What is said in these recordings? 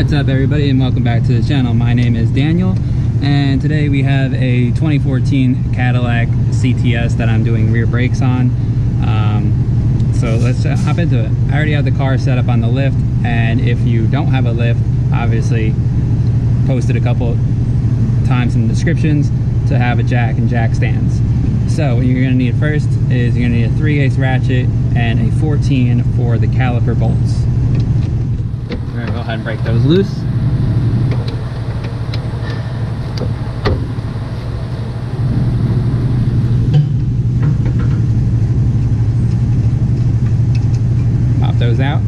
What's up everybody, and welcome back to the channel. My name is Daniel, and today we have a 2014 Cadillac CTS that I'm doing rear brakes on. So let's hop into it. I already have the car set up on the lift, and if you don't have a lift, obviously posted a couple times in the descriptions to have a jack and jack stands. So what you're going to need first is you're going to need a 3/8 ratchet and a 14 for the caliper bolts. We're going to go ahead and break those loose. Pop those out.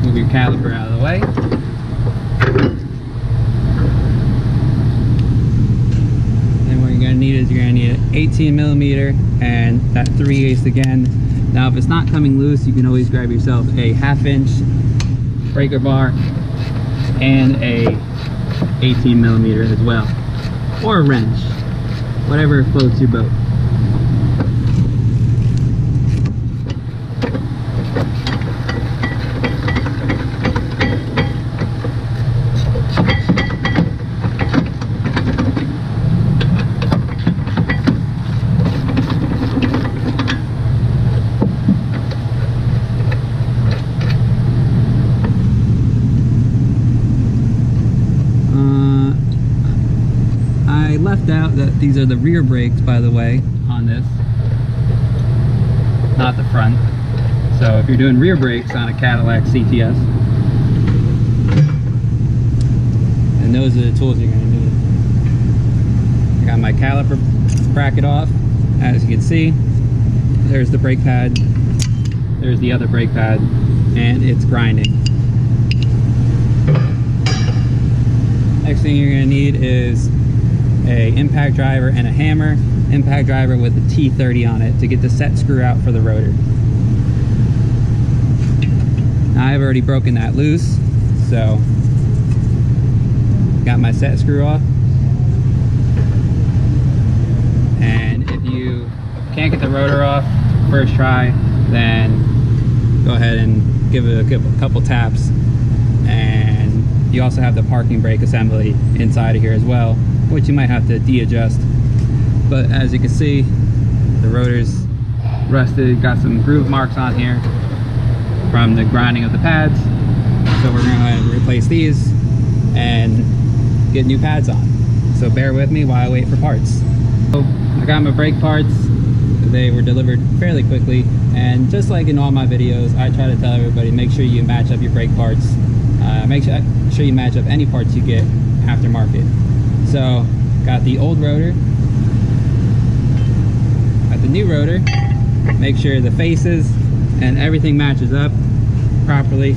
Move your caliper out of the way. And what you're going to need is you're going to need an 18 millimeter and that 3/8 again. Now if it's not coming loose, you can always grab yourself a 1/2 inch breaker bar and a 18 millimeter as well, or a wrench, whatever floats your boat. I left out that these are the rear brakes, by the way, on this, not the front. So if you're doing rear brakes on a Cadillac CTS, and those are the tools you're going to need. I got my caliper bracket off. As you can see, there's the brake pad, there's the other brake pad, and it's grinding. Next thing you're going to need is a impact driver and a hammer. Impact driver with a T30 on it to get the set screw out for the rotor. Now I've already broken that loose, so got my set screw off. And if you can't get the rotor off first try, then go ahead and give it a couple taps. And you also have the parking brake assembly inside of here as well, which you might have to de-adjust. But as you can see, the rotor's rusted, got some groove marks on here from the grinding of the pads. So we're going to replace these and get new pads on. So bear with me while I wait for parts. So I got my brake parts. They were delivered fairly quickly, and just like in all my videos, I try to tell everybody, make sure you match up your brake parts. Make sure you match up any parts you get aftermarket. So got the old rotor, got the new rotor. Make sure the faces and everything matches up properly.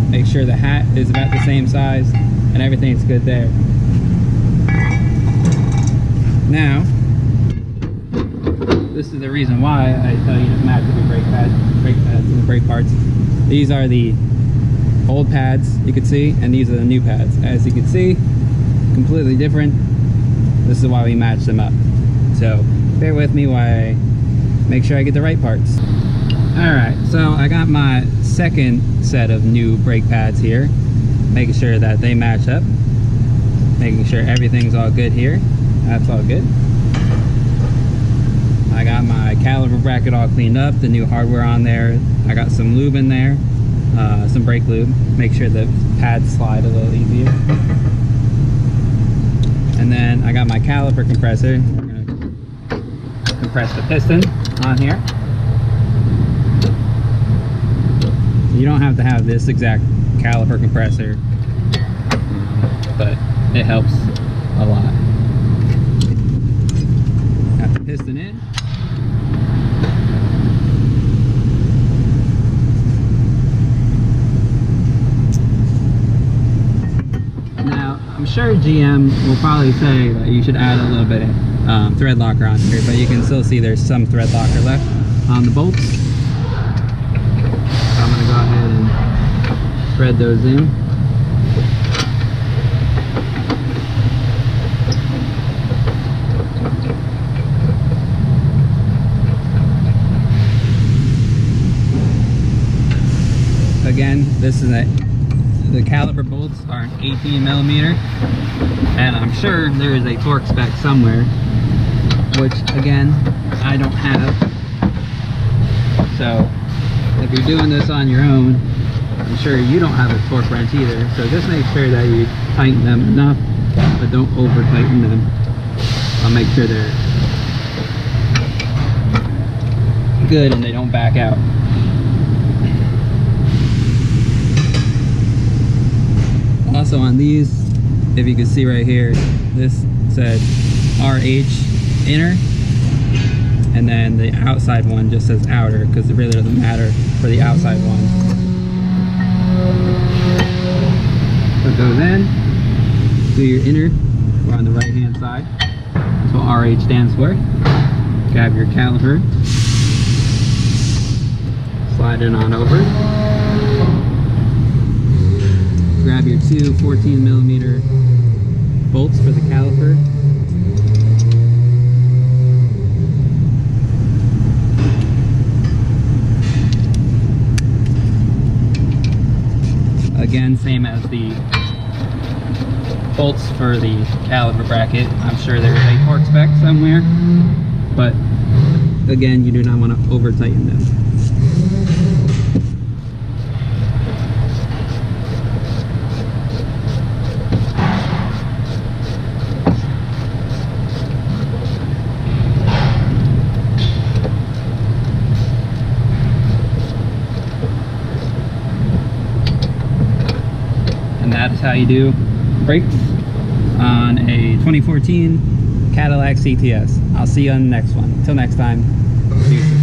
Make sure the hat is about the same size and everything's good there. Now, this is the reason why I tell you to match up your brake pads and brake parts. These are the old pads, you can see, and these are the new pads. As you can see, completely different. This is why we match them up. So bear with me while I make sure I get the right parts. Alright, so I got my second set of new brake pads here, making sure that they match up, making sure everything's all good here. That's all good. I got my caliper bracket all cleaned up, the new hardware on there. I got some lube in there, some brake lube, make sure the pads slide a little easier. And then I got my caliper compressor. We're going to compress the piston on here. You don't have to have this exact caliper compressor, but it helps a lot. Got the piston in. I'm sure GM will probably say that you should add a little bit of thread locker on here, but you can still see there's some thread locker left on the bolts. So I'm going to go ahead and thread those in. Again, this is the caliper bolts are an 18 millimeter, and I'm sure there is a torque spec somewhere, which again, I don't have. So if you're doing this on your own, I'm sure you don't have a torque wrench either. So just make sure that you tighten them enough, but don't over tighten them. I'll make sure they're good and they don't back out. Also on these, if you can see right here, this said RH inner, and then the outside one just says outer, because it really doesn't matter for the outside one. So it goes in, do your inner, we're on the right hand side. That's what RH stands for. Grab your caliper, slide it on over. Grab your two 14 millimeter bolts for the caliper. Again, same as the bolts for the caliper bracket. I'm sure there is a torque spec somewhere, but again, you do not want to over tighten them. And that's how you do brakes on a 2014 Cadillac CTS. I'll see you on the next one. Until next time, peace.